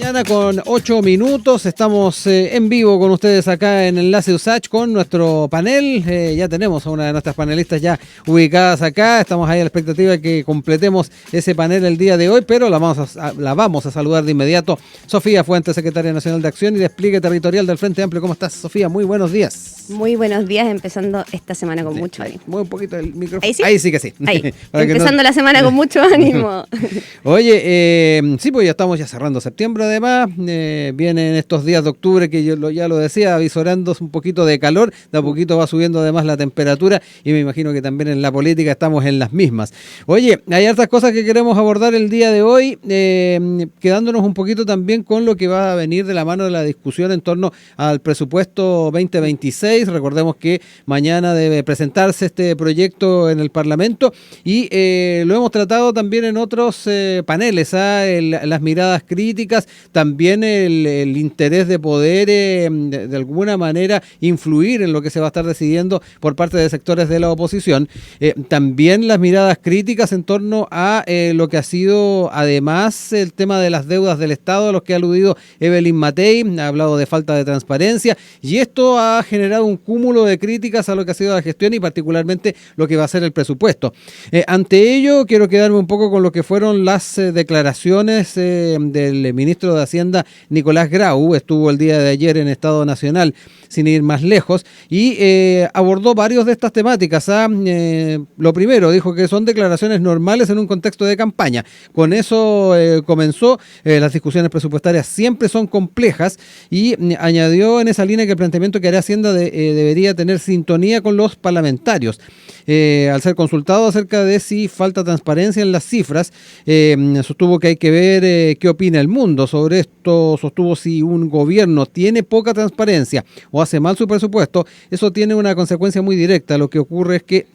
mañana con 8 minutos. Estamos en vivo con ustedes acá en Enlace USACH con nuestro panel. Ya tenemos a una de nuestras panelistas ya ubicadas acá. Estamos ahí a la expectativa de que completemos ese panel el día de hoy, pero la vamos a saludar de inmediato. Sofía Fuentes, secretaria nacional de Acción y Despliegue Territorial del Frente Amplio. ¿Cómo estás, Sofía? Muy buenos días. Muy buenos días, empezando esta semana con mucho ánimo. Mueve un poquito el micrófono. ¿Ahí sí? Ahí sí que sí. Ahí. Empezando la semana con mucho ánimo. Oye, sí, pues ya estamos cerrando septiembre además. Vienen estos días de octubre que ya lo decía, avisorándose un poquito de calor. De a poquito va subiendo además la temperatura y me imagino que también en la política estamos en las mismas. Oye, hay hartas cosas que queremos abordar el día de hoy, quedándonos un poquito también con lo que va a venir de la mano de la discusión en torno al presupuesto 2026. Recordemos que mañana debe presentarse este proyecto en el Parlamento y lo hemos tratado también en otros paneles, las miradas críticas, también el interés de poder de alguna manera influir en lo que se va a estar decidiendo por parte de sectores de la oposición. También las miradas críticas en torno a lo que ha sido además el tema de las deudas del Estado, a los que ha aludido Evelyn Matei, ha hablado de falta de transparencia y esto ha generado un cúmulo de críticas a lo que ha sido la gestión y particularmente lo que va a ser el presupuesto. Ante ello, quiero quedarme un poco con lo que fueron las declaraciones del ministro de Hacienda, Nicolás Grau. Estuvo el día de ayer en Estado Nacional, sin ir más lejos, y abordó varios de estas temáticas. Lo primero, dijo que son declaraciones normales en un contexto de campaña. Con eso comenzó. Las discusiones presupuestarias siempre son complejas y añadió en esa línea que el planteamiento que hará Hacienda debería tener sintonía con los parlamentarios. Al ser consultado acerca de si falta transparencia en las cifras, sostuvo que hay que ver qué opina el mundo sobre esto. Sostuvo si un gobierno tiene poca transparencia o hace mal su presupuesto, eso tiene una consecuencia muy directa. Lo que ocurre es que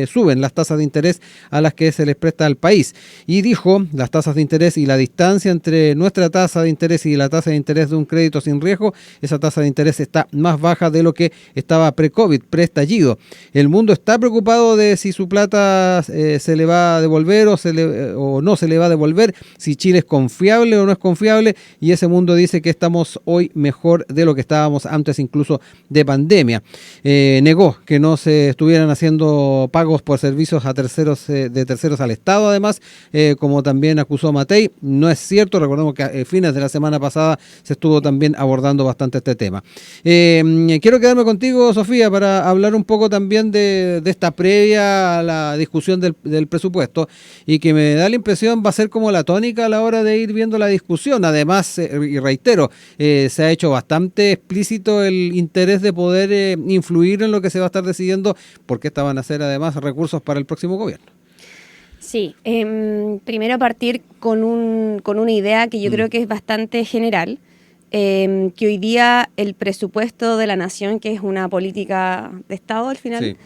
suben las tasas de interés a las que se les presta al país. Y dijo, las tasas de interés y la distancia entre nuestra tasa de interés y la tasa de interés de un crédito sin riesgo, esa tasa de interés está más baja de lo que estaba pre-COVID, pre-estallido. El mundo está preocupado de si su plata se le va a devolver o no se le va a devolver, si Chile es confiable o no es confiable, y ese mundo dice que estamos hoy mejor de lo que estábamos antes incluso de pandemia. Negó que no se estuvieran haciendo pagos por servicios a terceros de terceros al Estado, además, como también acusó Matei. No es cierto, recordemos que a fines de la semana pasada se estuvo también abordando bastante este tema. Quiero quedarme contigo, Sofía, para hablar un poco también de esta previa a la discusión del presupuesto, y que me da la impresión va a ser como la tónica a la hora de ir viendo la discusión. Además, y reitero, se ha hecho bastante explícito el interés de poder influir en lo que se va a estar decidiendo, porque estas van a ser además recursos para el próximo gobierno. Sí, primero partir con una idea que yo creo que es bastante general, que hoy día el presupuesto de la nación, que es una política de Estado al final, sí,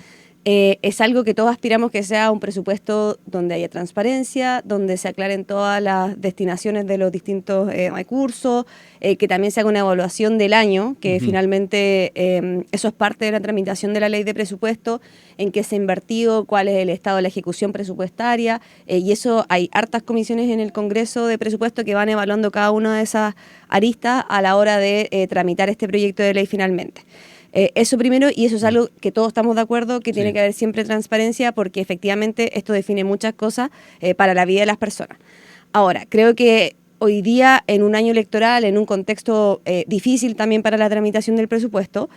es algo que todos aspiramos que sea un presupuesto donde haya transparencia, donde se aclaren todas las destinaciones de los distintos recursos, que también se haga una evaluación del año, que finalmente eso es parte de la tramitación de la ley de presupuesto, en qué se ha invertido, cuál es el estado de la ejecución presupuestaria, y eso hay hartas comisiones en el Congreso de Presupuesto que van evaluando cada una de esas aristas a la hora de tramitar este proyecto de ley finalmente. Eso primero, y eso es algo que todos estamos de acuerdo, que tiene que haber siempre transparencia, porque efectivamente esto define muchas cosas para la vida de las personas. Ahora, creo que hoy día, en un año electoral, en un contexto difícil también para la tramitación del presupuesto,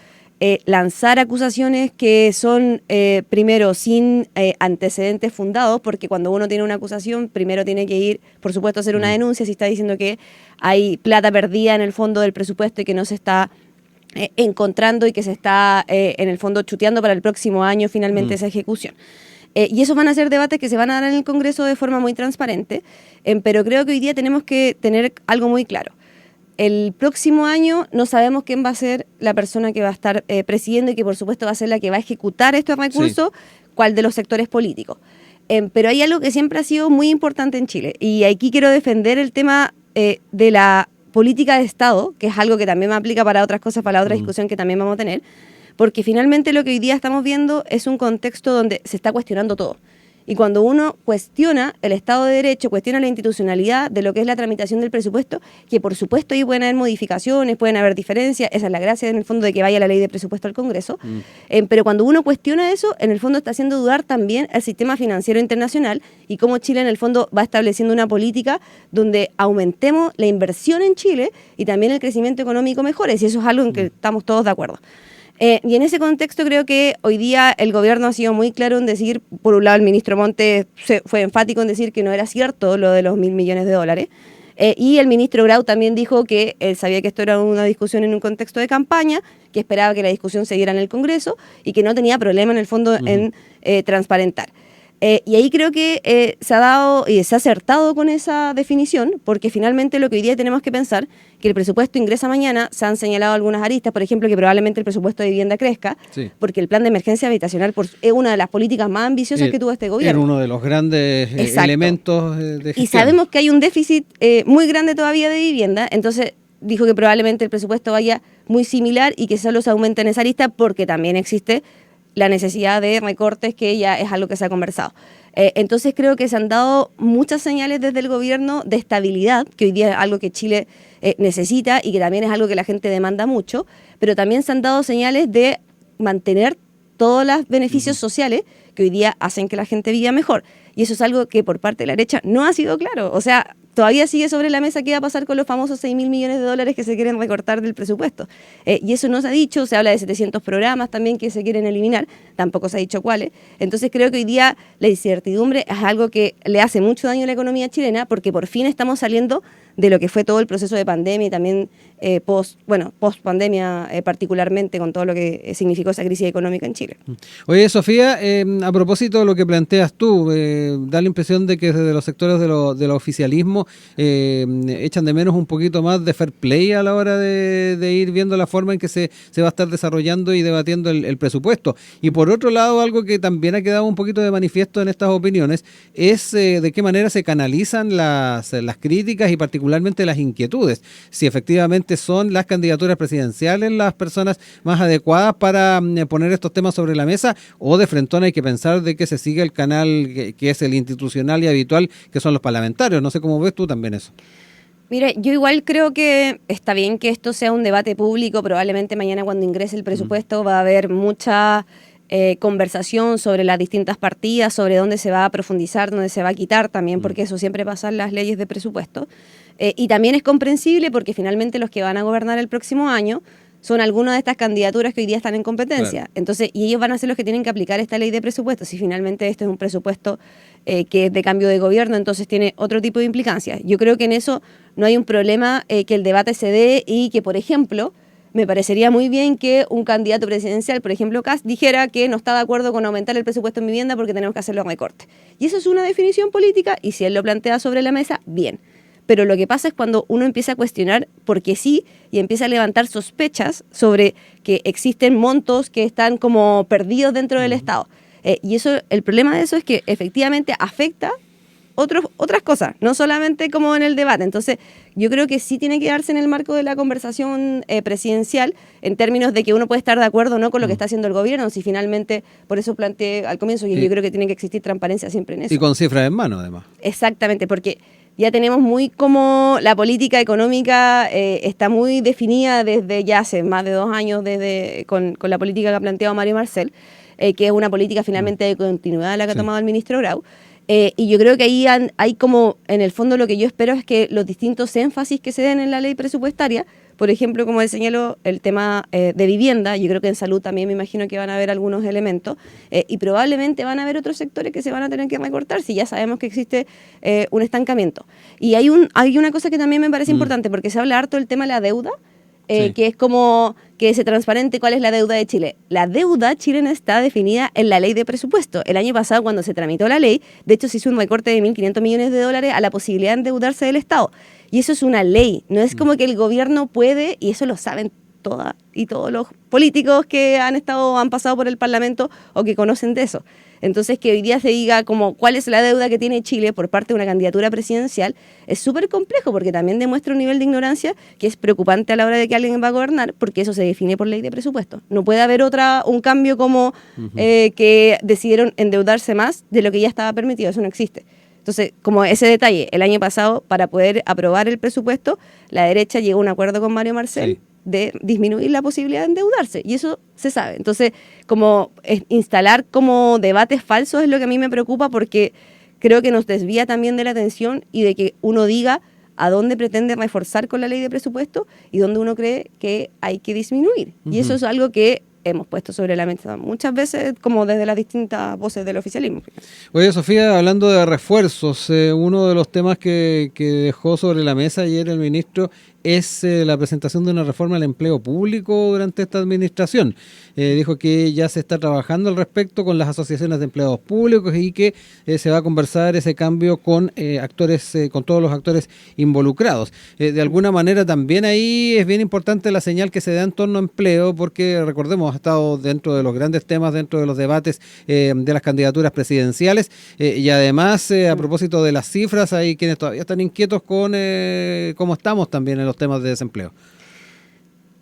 lanzar acusaciones que son, primero, sin antecedentes fundados, porque cuando uno tiene una acusación, primero tiene que ir, por supuesto, a hacer una denuncia si está diciendo que hay plata perdida en el fondo del presupuesto y que no se está encontrando y que se está en el fondo chuteando para el próximo año finalmente esa ejecución. Y esos van a ser debates que se van a dar en el Congreso de forma muy transparente, pero creo que hoy día tenemos que tener algo muy claro. El próximo año no sabemos quién va a ser la persona que va a estar presidiendo y que por supuesto va a ser la que va a ejecutar estos recursos, cuál de los sectores políticos. Pero hay algo que siempre ha sido muy importante en Chile, y aquí quiero defender el tema de la política de Estado, que es algo que también me aplica para otras cosas, para la otra discusión que también vamos a tener, porque finalmente lo que hoy día estamos viendo es un contexto donde se está cuestionando todo. Y cuando uno cuestiona el Estado de Derecho, cuestiona la institucionalidad de lo que es la tramitación del presupuesto, que por supuesto ahí pueden haber modificaciones, pueden haber diferencias, esa es la gracia en el fondo de que vaya la ley de presupuesto al Congreso, pero cuando uno cuestiona eso, en el fondo está haciendo dudar también el sistema financiero internacional y cómo Chile en el fondo va estableciendo una política donde aumentemos la inversión en Chile y también el crecimiento económico mejore, y eso es algo en que estamos todos de acuerdo. Y en ese contexto creo que hoy día el gobierno ha sido muy claro en decir, por un lado el ministro Montes fue enfático en decir que no era cierto lo de los 1.000 millones de dólares, y el ministro Grau también dijo que él sabía que esto era una discusión en un contexto de campaña, que esperaba que la discusión se diera en el Congreso y que no tenía problema en el fondo en transparentar. Y ahí creo que se ha dado y se ha acertado con esa definición, porque finalmente lo que hoy día tenemos que pensar, que el presupuesto ingresa mañana, se han señalado algunas aristas, por ejemplo, que probablemente el presupuesto de vivienda crezca, porque el plan de emergencia habitacional es una de las políticas más ambiciosas que tuvo este gobierno. Era uno de los grandes elementos de gestión. Y sabemos que hay un déficit muy grande todavía de vivienda, entonces dijo que probablemente el presupuesto vaya muy similar y que solo se aumente en esa arista, porque también existe la necesidad de recortes, que ya es algo que se ha conversado. Entonces creo que se han dado muchas señales desde el gobierno de estabilidad, que hoy día es algo que Chile necesita y que también es algo que la gente demanda mucho, pero también se han dado señales de mantener todos los beneficios sociales que hoy día hacen que la gente viva mejor. Y eso es algo que por parte de la derecha no ha sido claro. O sea, todavía sigue sobre la mesa qué va a pasar con los famosos 6.000 millones de dólares que se quieren recortar del presupuesto. Y eso no se ha dicho, se habla de 700 programas también que se quieren eliminar, tampoco se ha dicho cuáles. Entonces creo que hoy día la incertidumbre es algo que le hace mucho daño a la economía chilena, porque por fin estamos saliendo de lo que fue todo el proceso de pandemia y también post pandemia, particularmente con todo lo que significó esa crisis económica en Chile. Oye, Sofía, a propósito de lo que planteas tú, da la impresión de que desde los sectores del oficialismo echan de menos un poquito más de fair play a la hora de ir viendo la forma en que se va a estar desarrollando y debatiendo el presupuesto. Y por otro lado, algo que también ha quedado un poquito de manifiesto en estas opiniones es de qué manera se canalizan las críticas y particularmente las inquietudes. Si efectivamente son las candidaturas presidenciales las personas más adecuadas para poner estos temas sobre la mesa, o de frentón hay que pensar de que se sigue el canal que es el institucional y habitual, que son los parlamentarios. No sé cómo ves tú también eso. Mira, yo igual creo que está bien que esto sea un debate público. Probablemente mañana, cuando ingrese el presupuesto, va a haber mucha conversación sobre las distintas partidas, sobre dónde se va a profundizar, dónde se va a quitar también, porque eso siempre pasa en las leyes de presupuesto. Y también es comprensible porque finalmente los que van a gobernar el próximo año son algunas de estas candidaturas que hoy día están en competencia. Claro. Entonces, y ellos van a ser los que tienen que aplicar esta ley de presupuesto. Si finalmente este es un presupuesto que es de cambio de gobierno, entonces tiene otro tipo de implicancias. Yo creo que en eso no hay un problema, que el debate se dé, y que, por ejemplo, me parecería muy bien que un candidato presidencial, por ejemplo Kast, dijera que no está de acuerdo con aumentar el presupuesto en vivienda porque tenemos que hacer los recortes. Y eso es una definición política, y si él lo plantea sobre la mesa, bien. Pero lo que pasa es cuando uno empieza a cuestionar porque sí, y empieza a levantar sospechas sobre que existen montos que están como perdidos dentro del Estado. Y eso, el problema de eso es que efectivamente afecta otras cosas, no solamente como en el debate. Entonces, yo creo que sí tiene que darse en el marco de la conversación presidencial, en términos de que uno puede estar de acuerdo o no con lo que está haciendo el gobierno, si finalmente, por eso planteé al comienzo, que yo creo que tiene que existir transparencia siempre en eso. Y con cifras en mano, además. Exactamente, porque ya tenemos muy como la política económica está muy definida desde ya hace más de 2 años, con la política que ha planteado Mario Marcel, que es una política finalmente de continuidad la que ha tomado el ministro Grau. Y yo creo que ahí hay como, en el fondo, lo que yo espero es que los distintos énfasis que se den en la ley presupuestaria, por ejemplo, como señaló, el tema de vivienda, yo creo que en salud también me imagino que van a haber algunos elementos, y probablemente van a haber otros sectores que se van a tener que recortar si ya sabemos que existe un estancamiento. Y hay una cosa que también me parece importante, porque se habla harto del tema de la deuda, que es como que se transparente cuál es la deuda de Chile. La deuda chilena está definida en la ley de presupuesto. El año pasado, cuando se tramitó la ley, de hecho se hizo un recorte de 1.500 millones de dólares a la posibilidad de endeudarse del Estado. Y eso es una ley, no es como que el gobierno puede, y eso lo saben todas y todos los políticos que han pasado por el Parlamento o que conocen de eso. Entonces, que hoy día se diga como cuál es la deuda que tiene Chile por parte de una candidatura presidencial es súper complejo, porque también demuestra un nivel de ignorancia que es preocupante a la hora de que alguien va a gobernar, porque eso se define por ley de presupuesto. No puede haber un cambio como que decidieron endeudarse más de lo que ya estaba permitido, eso no existe. Entonces, como ese detalle, el año pasado, para poder aprobar el presupuesto, la derecha llegó a un acuerdo con Mario Marcel de disminuir la posibilidad de endeudarse, y eso se sabe. Entonces, como instalar como debates falsos es lo que a mí me preocupa, porque creo que nos desvía también de la atención y de que uno diga a dónde pretende reforzar con la ley de presupuesto y dónde uno cree que hay que disminuir. Y eso es algo que hemos puesto sobre la mesa muchas veces, como desde las distintas voces del oficialismo. Oye, Sofía, hablando de refuerzos, uno de los temas que dejó sobre la mesa ayer el ministro es la presentación de una reforma al empleo público durante esta administración. Dijo que ya se está trabajando al respecto con las asociaciones de empleados públicos y que se va a conversar ese cambio con actores, con todos los actores involucrados. De alguna manera también ahí es bien importante la señal que se da en torno a empleo, porque recordemos, ha estado dentro de los grandes temas, dentro de los debates de las candidaturas presidenciales, y además a propósito de las cifras, hay quienes todavía están inquietos con cómo estamos también en los temas de desempleo.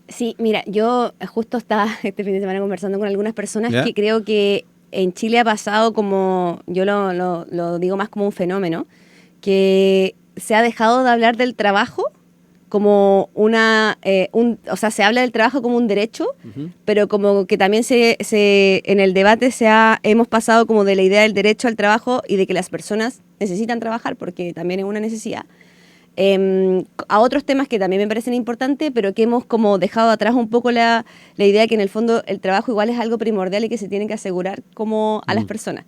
Sí, mira, yo justo estaba este fin de semana conversando con algunas personas que creo que en Chile ha pasado como, yo lo digo más como un fenómeno, que se ha dejado de hablar del trabajo como o sea, se habla del trabajo como un derecho, pero como que también en el debate hemos pasado como de la idea del derecho al trabajo y de que las personas necesitan trabajar porque también es una necesidad, a otros temas que también me parecen importantes, pero que hemos como dejado atrás un poco la idea de que en el fondo el trabajo igual es algo primordial y que se tiene que asegurar como a las personas.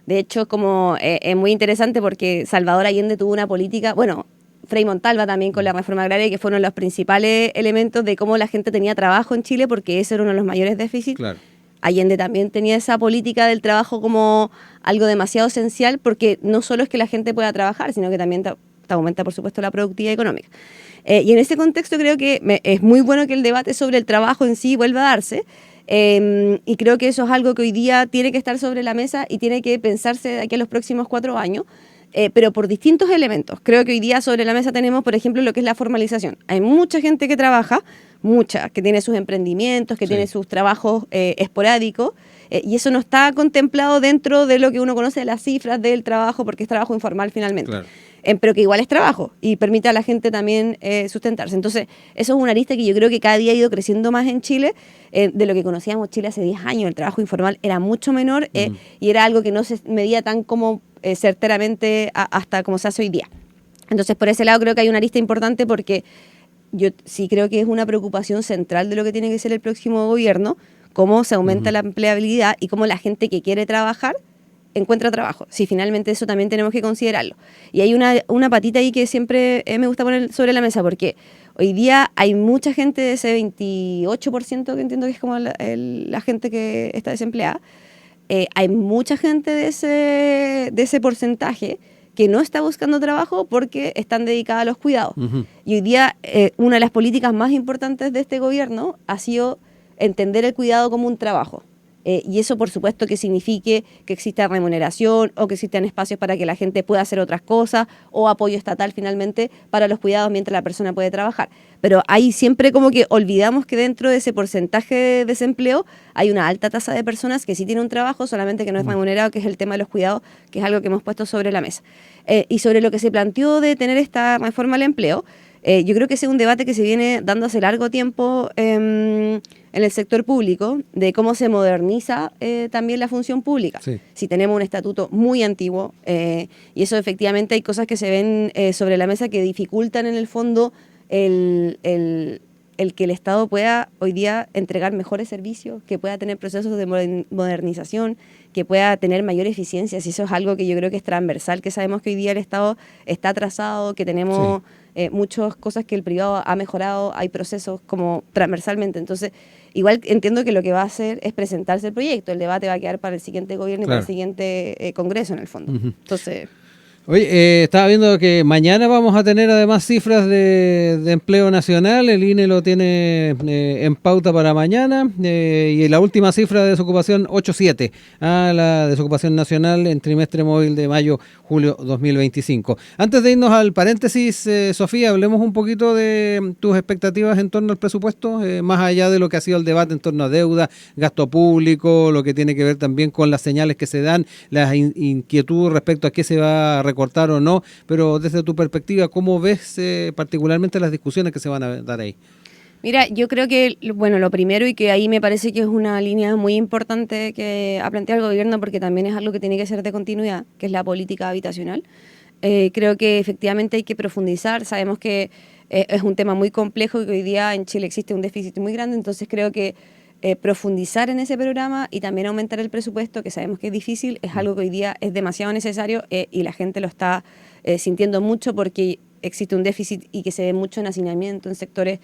De hecho, como es muy interesante porque Salvador Allende tuvo una política, bueno, Frei Montalva también con la reforma agraria, que fueron los principales elementos de cómo la gente tenía trabajo en Chile, porque ese era uno de los mayores déficits. Claro. Allende también tenía esa política del trabajo como algo demasiado esencial, porque no solo es que la gente pueda trabajar, sino que también aumenta, por supuesto, la productividad económica. Y en ese contexto creo que es muy bueno que el debate sobre el trabajo en sí vuelva a darse, y creo que eso es algo que hoy día tiene que estar sobre la mesa y tiene que pensarse de aquí a los próximos 4 años, pero por distintos elementos. Creo que hoy día sobre la mesa tenemos, por ejemplo, lo que es la formalización. Hay mucha gente que trabaja, que tiene sus emprendimientos, que tiene sus trabajos esporádicos, y eso no está contemplado dentro de lo que uno conoce de las cifras del trabajo, porque es trabajo informal finalmente. Claro. Pero que igual es trabajo y permite a la gente también sustentarse. Entonces, eso es una arista que yo creo que cada día ha ido creciendo más en Chile, de lo que conocíamos Chile hace 10 años. El trabajo informal era mucho menor, y era algo que no se medía tan como certeramente hasta como se hace hoy día. Entonces, por ese lado creo que hay una arista importante, porque yo sí creo que es una preocupación central de lo que tiene que ser el próximo gobierno, cómo se aumenta la empleabilidad y cómo la gente que quiere trabajar encuentra trabajo. Sí, finalmente eso también tenemos que considerarlo. Y hay una patita ahí que siempre me gusta poner sobre la mesa, porque hoy día hay mucha gente de ese 28% que entiendo que es como la gente que está desempleada. Hay mucha gente de ese porcentaje que no está buscando trabajo porque están dedicadas a los cuidados. Y hoy día una de las políticas más importantes de este gobierno ha sido entender el cuidado como un trabajo. Y eso, por supuesto, que signifique que exista remuneración o que existan espacios para que la gente pueda hacer otras cosas, o apoyo estatal finalmente para los cuidados mientras la persona puede trabajar. Pero ahí siempre como que olvidamos que dentro de ese porcentaje de desempleo hay una alta tasa de personas que sí tienen un trabajo, solamente que no es remunerado, que es el tema de los cuidados, que es algo que hemos puesto sobre la mesa. Y sobre lo que se planteó de tener esta reforma al empleo, yo creo que ese es un debate que se viene dando hace largo tiempo en el sector público, de cómo se moderniza también la función pública. Sí. Si tenemos un estatuto muy antiguo, y eso efectivamente hay cosas que se ven sobre la mesa que dificultan en el fondo el que el Estado pueda hoy día entregar mejores servicios, que pueda tener procesos de modernización, que pueda tener mayor eficiencia. Si eso es algo que yo creo que es transversal, que sabemos que hoy día el Estado está atrasado, que tenemos muchas cosas que el privado ha mejorado, hay procesos como transversalmente. Entonces, igual entiendo que lo que va a hacer es presentarse el proyecto, el debate va a quedar para el siguiente gobierno y para el siguiente Congreso en el fondo. Entonces... Oye, estaba viendo que mañana vamos a tener además cifras de empleo nacional. El INE lo tiene en pauta para mañana. Y la última cifra de desocupación 8,7. La desocupación nacional en trimestre móvil de mayo-julio 2025. Antes de irnos al paréntesis, Sofía, hablemos un poquito de tus expectativas en torno al presupuesto, más allá de lo que ha sido el debate en torno a deuda, gasto público, lo que tiene que ver también con las señales que se dan, las inquietudes respecto a qué se va a recortar o no, pero desde tu perspectiva, ¿cómo ves particularmente las discusiones que se van a dar ahí? Mira, yo creo que, bueno, lo primero y que ahí me parece que es una línea muy importante que ha planteado el gobierno porque también es algo que tiene que ser de continuidad, que es la política habitacional. Creo que efectivamente hay que profundizar, sabemos que es un tema muy complejo y que hoy día en Chile existe un déficit muy grande, entonces creo que profundizar en ese programa y también aumentar el presupuesto, que sabemos que es difícil, es algo que hoy día es demasiado necesario y la gente lo está sintiendo mucho porque existe un déficit y que se ve mucho en hacinamiento en sectores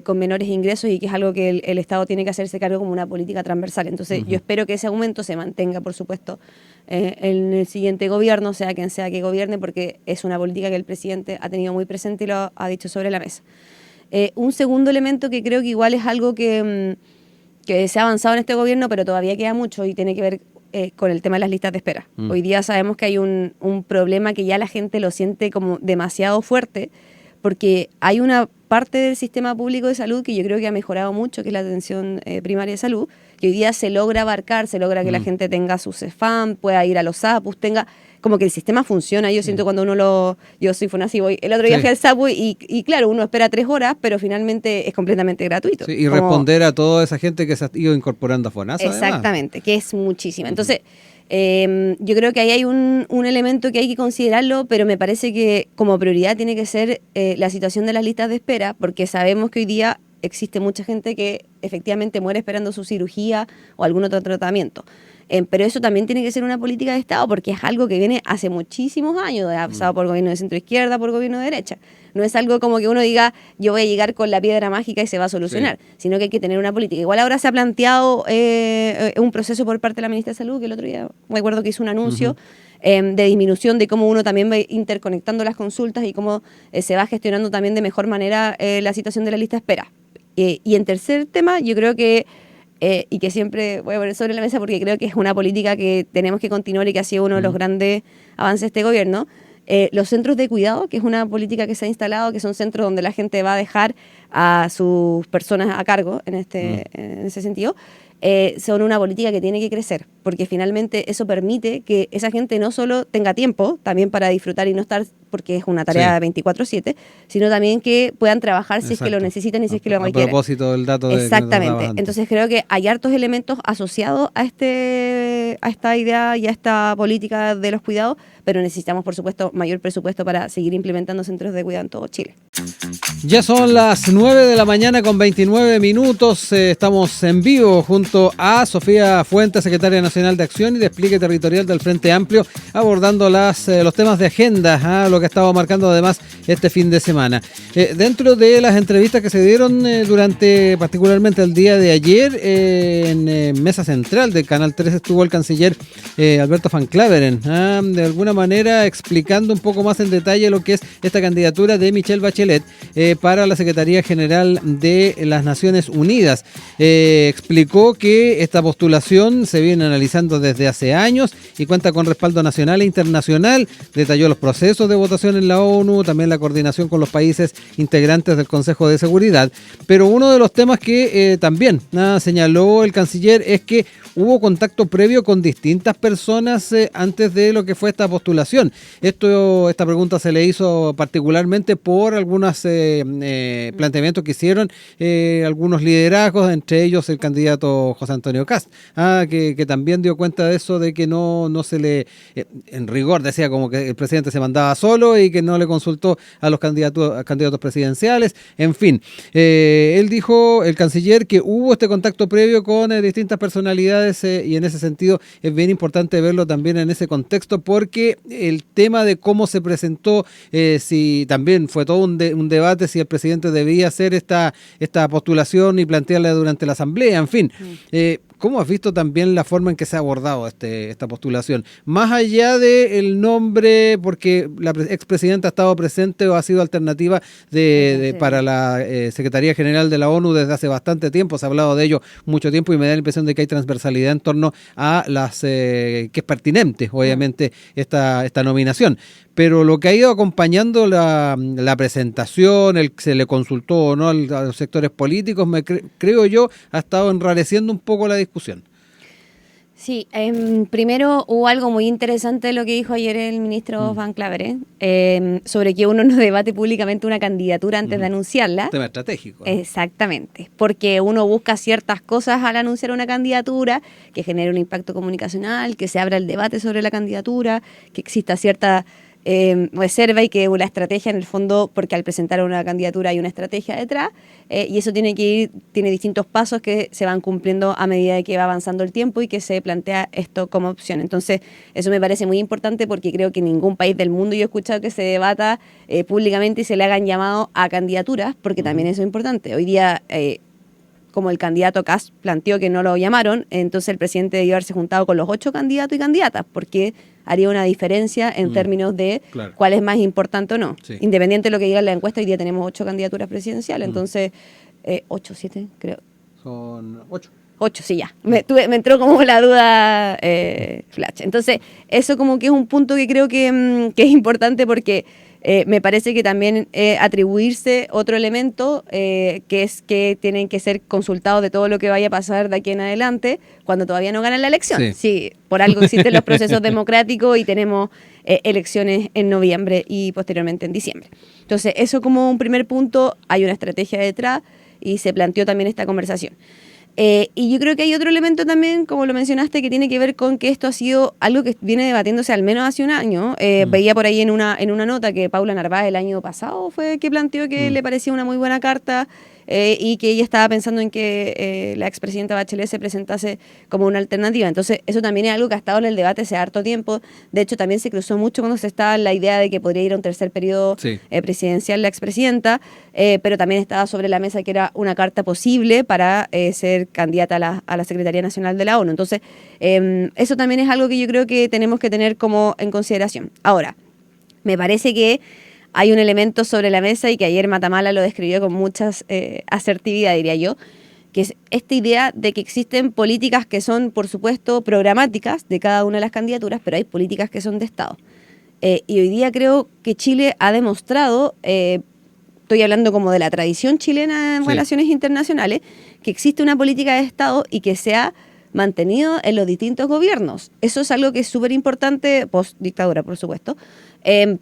con menores ingresos y que es algo que el Estado tiene que hacerse cargo como una política transversal. Entonces yo espero que ese aumento se mantenga, por supuesto, en el siguiente gobierno, sea quien sea que gobierne, porque es una política que el presidente ha tenido muy presente y lo ha dicho sobre la mesa. Un segundo elemento que creo que igual es algo que se ha avanzado en este gobierno, pero todavía queda mucho y tiene que ver con el tema de las listas de espera. Hoy día sabemos que hay un problema que ya la gente lo siente como demasiado fuerte, porque hay una parte del sistema público de salud que yo creo que ha mejorado mucho, que es la atención primaria de salud, que hoy día se logra abarcar, se logra que la gente tenga su CEFAM, pueda ir a los SAPUS, tenga como que el sistema funciona. Yo siento cuando yo soy FONASI, voy el otro día fui al SAPU y claro, uno espera 3 horas, pero finalmente es completamente gratuito. Sí, y como responder a toda esa gente que se ha ido incorporando a FONASA. Exactamente, además, que es muchísima. Entonces, yo creo que ahí hay un elemento que hay que considerarlo, pero me parece que como prioridad tiene que ser la situación de las listas de espera, porque sabemos que hoy día existe mucha gente que efectivamente muere esperando su cirugía o algún otro tratamiento. Pero eso también tiene que ser una política de Estado porque es algo que viene hace muchísimos años, ha pasado por gobierno de centro izquierda, por gobierno de derecha. No es algo como que uno diga, yo voy a llegar con la piedra mágica y se va a solucionar, sino que hay que tener una política. Igual ahora se ha planteado un proceso por parte de la ministra de Salud, que el otro día me acuerdo que hizo un anuncio de disminución de cómo uno también va interconectando las consultas y cómo se va gestionando también de mejor manera la situación de la lista de espera. Y en tercer tema, yo creo que y que siempre voy a poner sobre la mesa porque creo que es una política que tenemos que continuar y que ha sido uno de los grandes avances de este gobierno. Los centros de cuidado, que es una política que se ha instalado, que son centros donde la gente va a dejar a sus personas a cargo en ese sentido, son una política que tiene que crecer, porque finalmente eso permite que esa gente no solo tenga tiempo también para disfrutar y no estar, porque es una tarea 24/7, sino también que puedan trabajar si es que lo necesitan y si es que lo requieren. A propósito del dato de exactamente. Entonces creo que hay hartos elementos asociados a esta idea y a esta política de los cuidados, pero necesitamos, por supuesto, mayor presupuesto para seguir implementando centros de cuidado en todo Chile. Ya son las 9 de la mañana con 29 minutos. Estamos en vivo junto a Sofía Fuentes, secretaria nacional de Acción y Despliegue Territorial del Frente Amplio, abordando los temas de agenda, lo que ha estado marcando además este fin de semana. Dentro de las entrevistas que se dieron durante particularmente el día de ayer, en Mesa Central del Canal 3 estuvo el canciller Alberto Van Claveren, de alguna manera explicando un poco más en detalle lo que es esta candidatura de Michelle Bachelet para la Secretaría General de las Naciones Unidas. Explicó que esta postulación se viene analizando desde hace años y cuenta con respaldo nacional e internacional. Detalló los procesos de votación en la ONU, también la coordinación con los países integrantes del Consejo de Seguridad. Pero uno de los temas que también señaló el canciller es que hubo contacto previo con distintas personas antes de lo que fue esta postulación. Esta pregunta se le hizo particularmente por algunos planteamientos que hicieron algunos liderazgos, entre ellos el candidato José Antonio Kast, que también dio cuenta de eso, de que no se le, en rigor decía como que el presidente se mandaba solo y que no le consultó a los candidatos presidenciales. En fin, él dijo, el canciller, que hubo este contacto previo con distintas personalidades y en ese sentido es bien importante verlo también en ese contexto, porque el tema de cómo se presentó, si también fue todo un debate si el presidente debía hacer esta postulación y plantearla durante la asamblea, en fin. ¿cómo has visto también la forma en que se ha abordado esta postulación? Más allá del nombre, porque la expresidenta ha estado presente o ha sido alternativa para la Secretaría General de la ONU desde hace bastante tiempo, se ha hablado de ello mucho tiempo y me da la impresión de que hay transversalidad en torno a que es pertinente, obviamente, esta nominación. Pero lo que ha ido acompañando la presentación, se le consultó o no a los sectores políticos, creo yo, ha estado enrareciendo un poco la discusión. Sí, primero hubo algo muy interesante de lo que dijo ayer el ministro Van Claveren, sobre que uno no debate públicamente una candidatura antes de anunciarla. Tema estratégico. Exactamente, porque uno busca ciertas cosas al anunciar una candidatura, que genere un impacto comunicacional, que se abra el debate sobre la candidatura, que exista cierta reserva y que una estrategia en el fondo, porque al presentar una candidatura hay una estrategia detrás, y eso tiene distintos pasos que se van cumpliendo a medida de que va avanzando el tiempo y que se plantea esto como opción. Entonces, eso me parece muy importante porque creo que en ningún país del mundo yo he escuchado que se debata públicamente y se le hagan llamado a candidaturas, porque también eso es importante. Hoy día, como el candidato Kast planteó que no lo llamaron, entonces el presidente debió haberse juntado con los 8 candidatos y candidatas, porque haría una diferencia en términos de cuál es más importante o no. Sí. Independiente de lo que diga la encuesta, hoy día tenemos 8 candidaturas presidenciales, entonces, 8, 7, creo. Son 8. 8, sí, ya. Me entró como la duda flash. Entonces, eso como que es un punto que creo que es importante porque me parece que también atribuirse otro elemento, que es que tienen que ser consultados de todo lo que vaya a pasar de aquí en adelante, cuando todavía no ganan la elección. Sí, sí, por algo existen los procesos democráticos y tenemos elecciones en noviembre y posteriormente en diciembre. Entonces, eso como un primer punto, hay una estrategia detrás y se planteó también esta conversación. Y yo creo que hay otro elemento también, como lo mencionaste, que tiene que ver con que esto ha sido algo que viene debatiéndose al menos hace un año. Veía por ahí en una nota que Paula Narváez el año pasado fue que planteó que le parecía una muy buena carta y que ella estaba pensando en que la expresidenta Bachelet se presentase como una alternativa. Entonces, eso también es algo que ha estado en el debate hace harto tiempo. De hecho, también se cruzó mucho cuando se estaba en la idea de que podría ir a un tercer periodo presidencial la expresidenta, pero también estaba sobre la mesa que era una carta posible para ser candidata a la Secretaría Nacional de la ONU. Entonces, eso también es algo que yo creo que tenemos que tener como en consideración. Ahora, me parece que hay un elemento sobre la mesa y que ayer Matamala lo describió con mucha asertividad, diría yo, que es esta idea de que existen políticas que son, por supuesto, programáticas de cada una de las candidaturas, pero hay políticas que son de Estado. Y hoy día creo que Chile ha demostrado, estoy hablando como de la tradición chilena en relaciones internacionales, que existe una política de Estado y que se ha mantenido en los distintos gobiernos. Eso es algo que es súper importante, post-dictadura, por supuesto,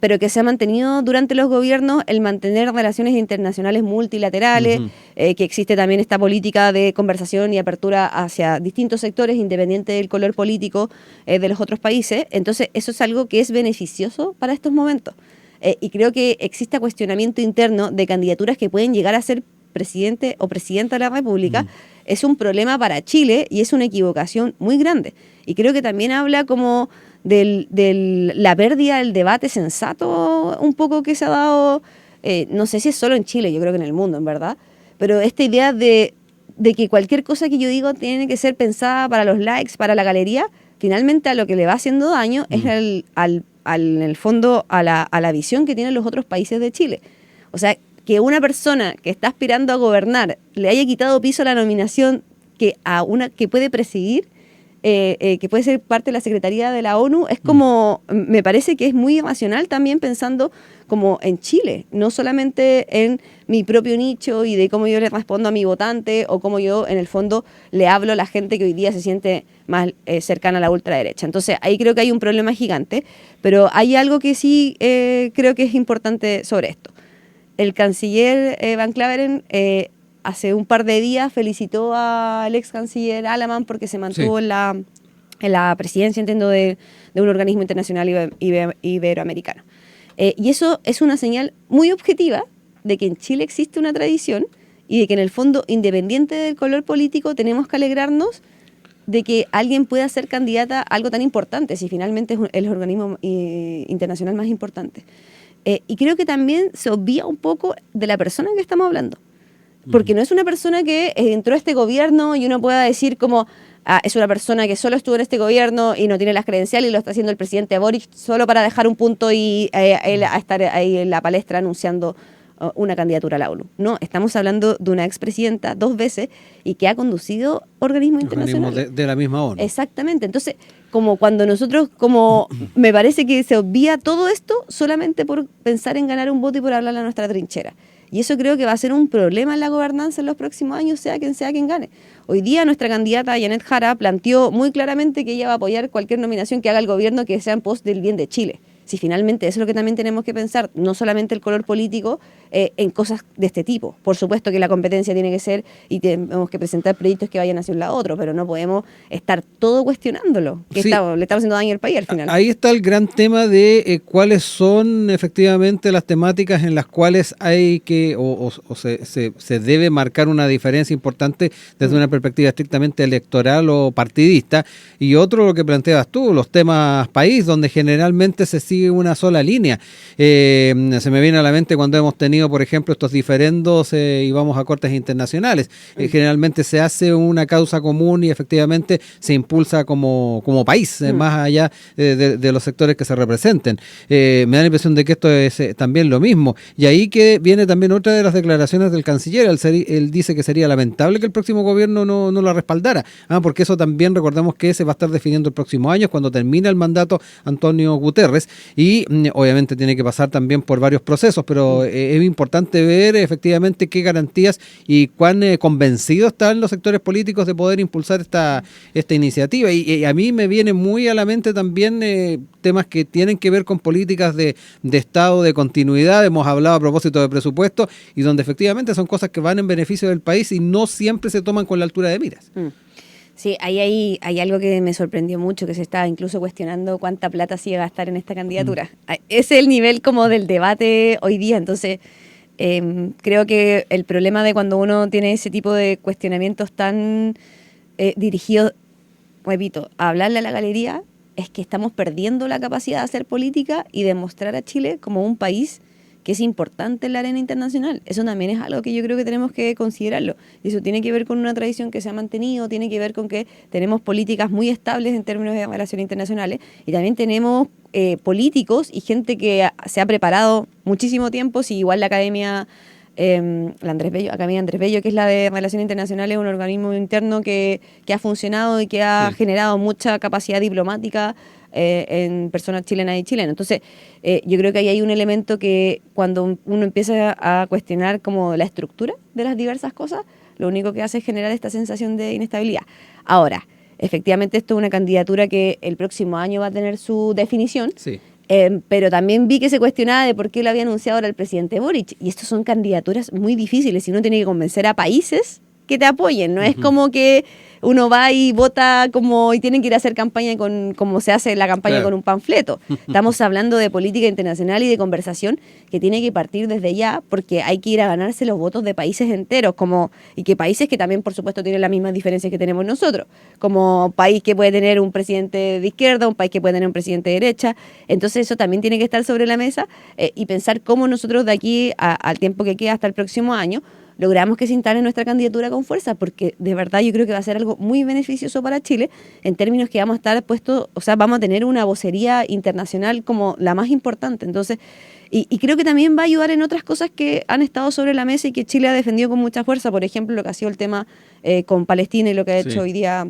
pero que se ha mantenido durante los gobiernos, el mantener relaciones internacionales multilaterales, que existe también esta política de conversación y apertura hacia distintos sectores, independiente del color político de los otros países. Entonces, eso es algo que es beneficioso para estos momentos. Y creo que existe cuestionamiento interno de candidaturas que pueden llegar a ser presidente o presidenta de la República. Es un problema para Chile y es una equivocación muy grande. Y creo que también habla como de la pérdida del debate sensato un poco que se ha dado, no sé si es solo en Chile, yo creo que en el mundo, en verdad, pero esta idea de que cualquier cosa que yo digo tiene que ser pensada para los likes, para la galería, finalmente a lo que le va haciendo daño es en el fondo a la visión que tienen los otros países de Chile. O sea, que una persona que está aspirando a gobernar le haya quitado piso a la nominación que puede presidir, que puede ser parte de la Secretaría de la ONU, es como, me parece que es muy irracional también pensando como en Chile, no solamente en mi propio nicho y de cómo yo le respondo a mi votante o cómo yo en el fondo le hablo a la gente que hoy día se siente más cercana a la ultraderecha. Entonces ahí creo que hay un problema gigante, pero hay algo que sí creo que es importante sobre esto. El canciller Van Claveren hace un par de días felicitó al ex canciller Alaman porque se mantuvo en la presidencia, entiendo, de un organismo internacional iberoamericano. Y eso es una señal muy objetiva de que en Chile existe una tradición y de que en el fondo, independiente del color político, tenemos que alegrarnos de que alguien pueda ser candidata a algo tan importante, si finalmente es el organismo internacional más importante. Y creo que también se obvia un poco de la persona que estamos hablando. Porque no es una persona que entró a este gobierno y uno pueda decir como, es una persona que solo estuvo en este gobierno y no tiene las credenciales y lo está haciendo el presidente Boric solo para dejar un punto y él a estar ahí en la palestra anunciando una candidatura a la ONU. No, estamos hablando de una expresidenta 2 veces y que ha conducido organismos internacionales. De la misma ONU. Exactamente. Entonces, como cuando nosotros, como me parece que se obvia todo esto solamente por pensar en ganar un voto y por hablar a nuestra trinchera. Y eso creo que va a ser un problema en la gobernanza en los próximos años, sea quien gane. Hoy día nuestra candidata Janet Jara planteó muy claramente que ella va a apoyar cualquier nominación que haga el gobierno que sea en pos del bien de Chile. Si finalmente eso es lo que también tenemos que pensar, no solamente el color político, en cosas de este tipo. Por supuesto que la competencia tiene que ser y tenemos que presentar proyectos que vayan hacia un lado otro, pero no podemos estar todo cuestionándolo, que Sí. le estamos haciendo daño al país al final. Ahí está el gran tema de cuáles son efectivamente las temáticas en las cuales hay que se debe marcar una diferencia importante desde una perspectiva estrictamente electoral o partidista, y otro lo que planteas tú, los temas país, donde generalmente se sigue una sola línea. Se me viene a la mente cuando hemos tenido, por ejemplo, estos diferendos y vamos a cortes internacionales. Generalmente se hace una causa común y efectivamente se impulsa como país, más allá de los sectores que se representen. Me da la impresión de que esto es también lo mismo. Y ahí que viene también otra de las declaraciones del canciller. Él dice que sería lamentable que el próximo gobierno no la respaldara, porque eso también recordemos que se va a estar definiendo el próximo año, cuando termina el mandato Antonio Guterres, y obviamente tiene que pasar también por varios procesos, pero es importante ver efectivamente qué garantías y cuán convencidos están los sectores políticos de poder impulsar esta iniciativa. Y a mí me viene muy a la mente también temas que tienen que ver con políticas de Estado, de continuidad. Hemos hablado a propósito de presupuesto, y donde efectivamente son cosas que van en beneficio del país y no siempre se toman con la altura de miras. Sí, hay algo que me sorprendió mucho, que se está incluso cuestionando cuánta plata se iba a gastar en esta candidatura. Ese es el nivel como del debate hoy día. Entonces, creo que el problema de cuando uno tiene ese tipo de cuestionamientos tan dirigidos, repito, a hablarle a la galería, es que estamos perdiendo la capacidad de hacer política y de mostrar a Chile como un país que es importante en la arena internacional. Eso también es algo que yo creo que tenemos que considerarlo. Y eso tiene que ver con una tradición que se ha mantenido, tiene que ver con que tenemos políticas muy estables en términos de relaciones internacionales, y también tenemos políticos y gente que se ha preparado muchísimo tiempo. Si igual la Academia Academia Andrés Bello, que es la de Relaciones Internacionales, un organismo interno que ha funcionado y que ha generado mucha capacidad diplomática en personas chilenas y chilenos. Entonces, yo creo que ahí hay un elemento que cuando uno empieza a cuestionar como la estructura de las diversas cosas, lo único que hace es generar esta sensación de inestabilidad. Ahora, efectivamente esto es una candidatura que el próximo año va a tener su definición. Sí. Pero también vi que se cuestionaba de por qué lo había anunciado ahora el presidente Boric. Y estas son candidaturas muy difíciles y uno tiene que convencer a países que te apoyen. No es como que uno va y vota y tienen que ir a hacer campaña como se hace la campaña con un panfleto. Estamos hablando de política internacional y de conversación que tiene que partir desde ya, porque hay que ir a ganarse los votos de países enteros, y que países que también, por supuesto, tienen las mismas diferencias que tenemos nosotros, como país que puede tener un presidente de izquierda, un país que puede tener un presidente de derecha. Entonces eso también tiene que estar sobre la mesa, y pensar cómo nosotros de aquí al tiempo que queda hasta el próximo año logramos que se instale nuestra candidatura con fuerza, porque de verdad yo creo que va a ser algo muy beneficioso para Chile, en términos que vamos a estar puestos, vamos a tener una vocería internacional como la más importante. Entonces, y creo que también va a ayudar en otras cosas que han estado sobre la mesa y que Chile ha defendido con mucha fuerza. Por ejemplo, lo que ha sido el tema con Palestina y lo que ha hecho hoy día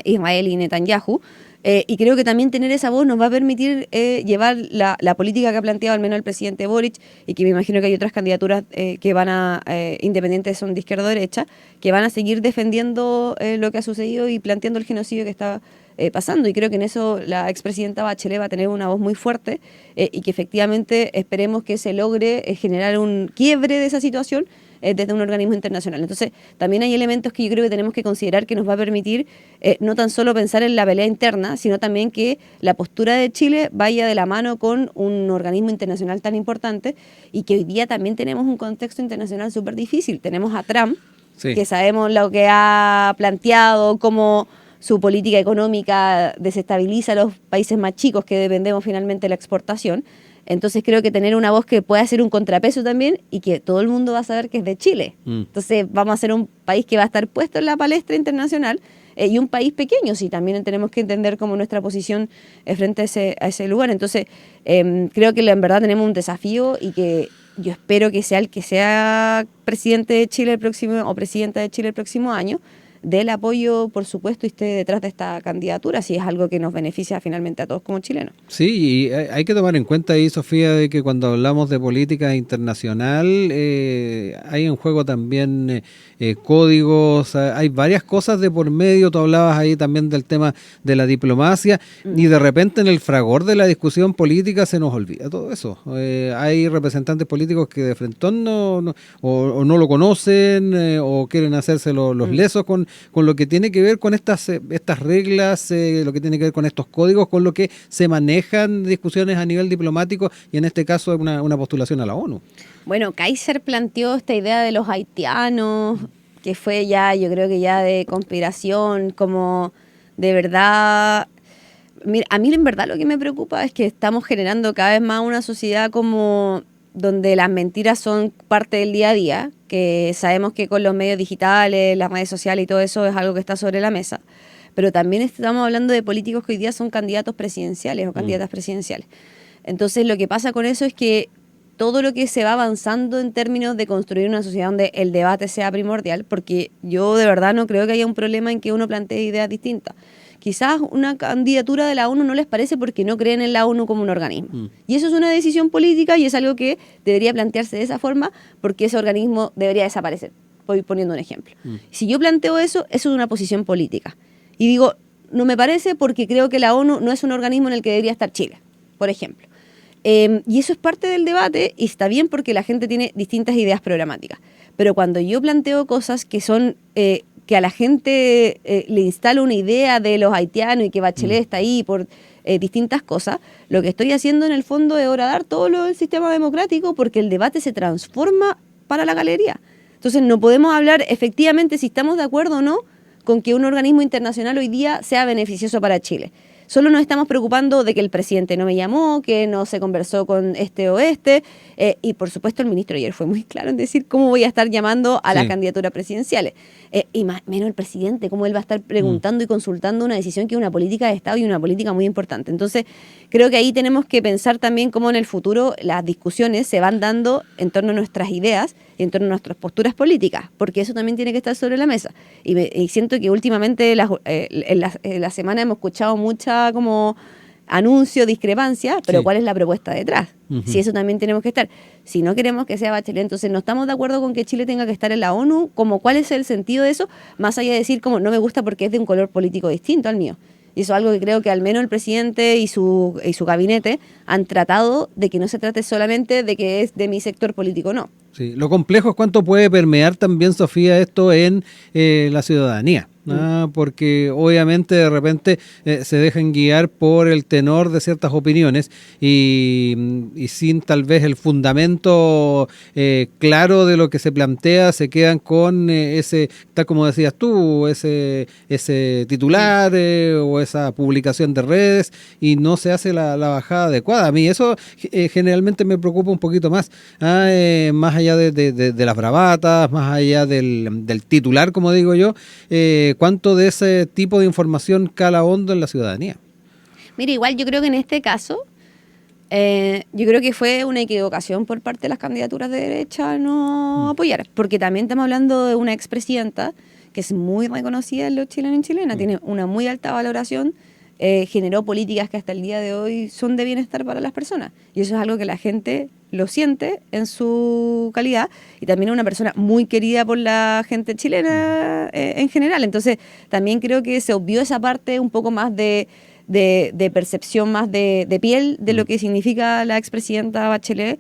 Israel y Netanyahu. Y creo que también tener esa voz nos va a permitir llevar la política que ha planteado al menos el presidente Boric, y que me imagino que hay otras candidaturas que van a, independientes son de izquierda o derecha, que van a seguir defendiendo lo que ha sucedido y planteando el genocidio que está pasando. Y creo que en eso la expresidenta Bachelet va a tener una voz muy fuerte, y que efectivamente esperemos que se logre generar un quiebre de esa situación desde un organismo internacional. Entonces, también hay elementos que yo creo que tenemos que considerar, que nos va a permitir no tan solo pensar en la pelea interna, sino también que la postura de Chile vaya de la mano con un organismo internacional tan importante, y que hoy día también tenemos un contexto internacional súper difícil. Tenemos a Trump, que sabemos lo que ha planteado, cómo su política económica desestabiliza a los países más chicos que dependemos finalmente de la exportación. Entonces creo que tener una voz que pueda ser un contrapeso también, y que todo el mundo va a saber que es de Chile. Entonces vamos a ser un país que va a estar puesto en la palestra internacional, y un país pequeño, sí, también tenemos que entender como nuestra posición frente a ese lugar. Entonces, creo que en verdad tenemos un desafío y que yo espero que sea el que sea presidente de Chile el próximo o presidenta de Chile el próximo año, del apoyo, por supuesto, y esté detrás de esta candidatura, si es algo que nos beneficia finalmente a todos como chilenos. Sí, y hay que tomar en cuenta ahí, Sofía, de que cuando hablamos de política internacional hay en juego también códigos, hay varias cosas de por medio. Tú hablabas ahí también del tema de la diplomacia y de repente en el fragor de la discusión política se nos olvida todo eso. Hay representantes políticos que de frentón o no lo conocen o quieren hacerse los lesos con lo que tiene que ver con estas reglas, lo que tiene que ver con estos códigos, con lo que se manejan discusiones a nivel diplomático y en este caso una postulación a la ONU. Bueno, Kaiser planteó esta idea de los haitianos, que fue ya, yo creo que ya de conspiración, como de verdad. Mira, a mí en verdad lo que me preocupa es que estamos generando cada vez más una sociedad como donde las mentiras son parte del día a día, que sabemos que con los medios digitales, las redes sociales y todo eso es algo que está sobre la mesa. Pero también estamos hablando de políticos que hoy día son candidatos presidenciales o candidatas presidenciales. Entonces lo que pasa con eso es que todo lo que se va avanzando en términos de construir una sociedad donde el debate sea primordial, porque yo de verdad no creo que haya un problema en que uno plantee ideas distintas. Quizás una candidatura de la ONU no les parece porque no creen en la ONU como un organismo. Y eso es una decisión política y es algo que debería plantearse de esa forma porque ese organismo debería desaparecer. Voy poniendo un ejemplo. Si yo planteo eso es una posición política. Y digo, no me parece porque creo que la ONU no es un organismo en el que debería estar Chile, por ejemplo. Y eso es parte del debate y está bien porque la gente tiene distintas ideas programáticas. Pero cuando yo planteo cosas que son que a la gente le instala una idea de los haitianos y que Bachelet está ahí por distintas cosas, lo que estoy haciendo en el fondo es horadar todo el sistema democrático porque el debate se transforma para la galería. Entonces no podemos hablar efectivamente si estamos de acuerdo o no con que un organismo internacional hoy día sea beneficioso para Chile. Solo nos estamos preocupando de que el presidente no me llamó, que no se conversó con este o este, y por supuesto el ministro ayer fue muy claro en decir cómo voy a estar llamando a las candidaturas presidenciales. Y menos el presidente, cómo él va a estar preguntando y consultando una decisión que es una política de Estado y una política muy importante. Entonces, creo que ahí tenemos que pensar también cómo en el futuro las discusiones se van dando en torno a nuestras ideas y en torno a nuestras posturas políticas, porque eso también tiene que estar sobre la mesa. Y siento que últimamente en la semana hemos escuchado mucha como anuncio, discrepancia, pero ¿cuál es la propuesta detrás? Si eso también tenemos que estar. Si no queremos que sea Bachelet, entonces no estamos de acuerdo con que Chile tenga que estar en la ONU, como cuál es el sentido de eso, más allá de decir como no me gusta porque es de un color político distinto al mío. Y eso es algo que creo que al menos el presidente y su gabinete han tratado de que no se trate solamente de que es de mi sector político, no. Sí, lo complejo es cuánto puede permear también, Sofía, esto en la ciudadanía. Porque obviamente de repente se dejan guiar por el tenor de ciertas opiniones y sin tal vez el fundamento claro de lo que se plantea, se quedan con ese, tal como decías tú, ese titular o esa publicación de redes y no se hace la bajada adecuada. A mí eso generalmente me preocupa un poquito más, más allá de las bravatas, más allá del titular, como digo yo, cuánto de ese tipo de información cala hondo en la ciudadanía. Mira, igual yo creo que en este caso, yo creo que fue una equivocación por parte de las candidaturas de derecha no apoyar, porque también estamos hablando de una expresidenta que es muy reconocida en los chilenos y chilenas, tiene una muy alta valoración, generó políticas que hasta el día de hoy son de bienestar para las personas, y eso es algo que la gente lo siente en su calidad, y también es una persona muy querida por la gente chilena en general. Entonces también creo que se obvió esa parte un poco más de percepción, más de piel de lo que significa la expresidenta Bachelet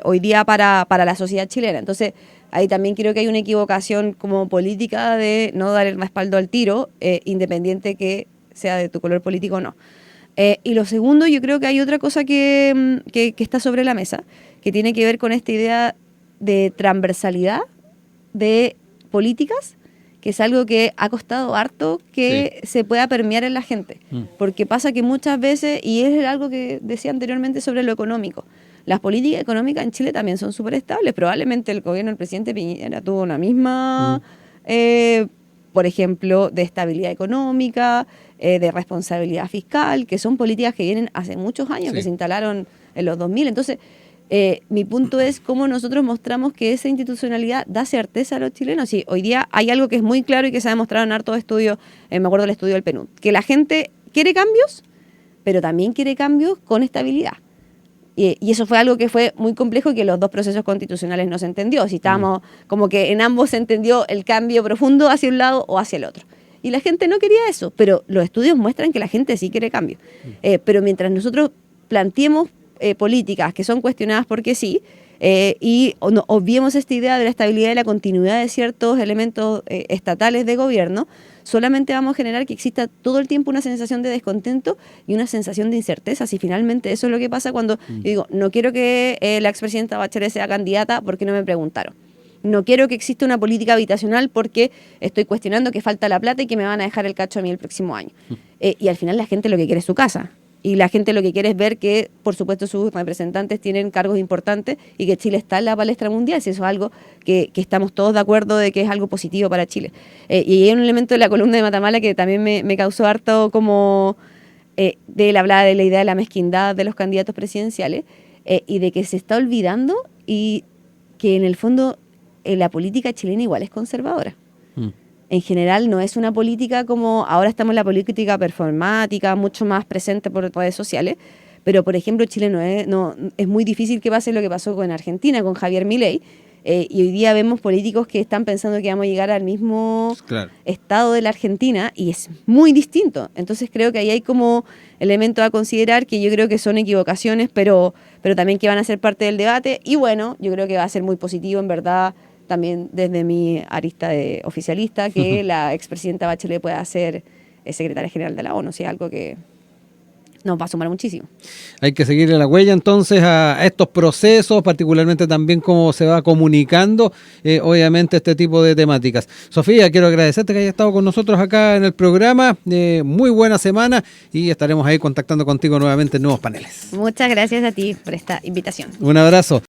hoy día para la sociedad chilena. Entonces ahí también creo que hay una equivocación como política de no dar el respaldo al tiro, independiente que sea de tu color político o no. Y lo segundo, yo creo que hay otra cosa que está sobre la mesa, que tiene que ver con esta idea de transversalidad de políticas, que es algo que ha costado harto que se pueda permear en la gente. Porque pasa que muchas veces, y es algo que decía anteriormente sobre lo económico, las políticas económicas en Chile también son súper estables. Probablemente el gobierno del presidente Piñera tuvo una misma por ejemplo, de estabilidad económica, de responsabilidad fiscal, que son políticas que vienen hace muchos años, que se instalaron en los 2000. Entonces, mi punto es cómo nosotros mostramos que esa institucionalidad da certeza a los chilenos. Y hoy día hay algo que es muy claro y que se ha demostrado en hartos estudios, me acuerdo del estudio del PNUD, que la gente quiere cambios, pero también quiere cambios con estabilidad. Y eso fue algo que fue muy complejo y que los dos procesos constitucionales no se entendió. Si estábamos como que en ambos se entendió el cambio profundo hacia un lado o hacia el otro. Y la gente no quería eso, pero los estudios muestran que la gente sí quiere cambio. Pero mientras nosotros planteemos políticas que son cuestionadas porque sí, y obviemos esta idea de la estabilidad y la continuidad de ciertos elementos estatales de gobierno, solamente vamos a generar que exista todo el tiempo una sensación de descontento y una sensación de incerteza. Si finalmente eso es lo que pasa cuando yo digo, no quiero que la expresidenta Bachelet sea candidata porque no me preguntaron. No quiero que exista una política habitacional porque estoy cuestionando que falta la plata y que me van a dejar el cacho a mí el próximo año. Y al final la gente lo que quiere es su casa. Y la gente lo que quiere es ver que, por supuesto, sus representantes tienen cargos importantes y que Chile está en la palestra mundial, si eso es algo que estamos todos de acuerdo de que es algo positivo para Chile. Y hay un elemento de la columna de Matamala que también me causó harto como de él hablaba de la idea de la mezquindad de los candidatos presidenciales y de que se está olvidando y que en el fondo la política chilena igual es conservadora. En general no es una política como ahora estamos en la política performática, mucho más presente por redes sociales, pero por ejemplo Chile es muy difícil que pase lo que pasó con Argentina, con Javier Milei, y hoy día vemos políticos que están pensando que vamos a llegar al mismo estado de la Argentina y es muy distinto. Entonces creo que ahí hay como elementos a considerar que yo creo que son equivocaciones, pero también que van a ser parte del debate y bueno, yo creo que va a ser muy positivo en verdad. También desde mi arista de oficialista, que la expresidenta Bachelet pueda ser secretaria general de la ONU, o sea, algo que nos va a sumar muchísimo. Hay que seguirle la huella entonces a estos procesos, particularmente también cómo se va comunicando, obviamente, este tipo de temáticas. Sofía, quiero agradecerte que hayas estado con nosotros acá en el programa. Muy buena semana y estaremos ahí contactando contigo nuevamente en nuevos paneles. Muchas gracias a ti por esta invitación. Un abrazo.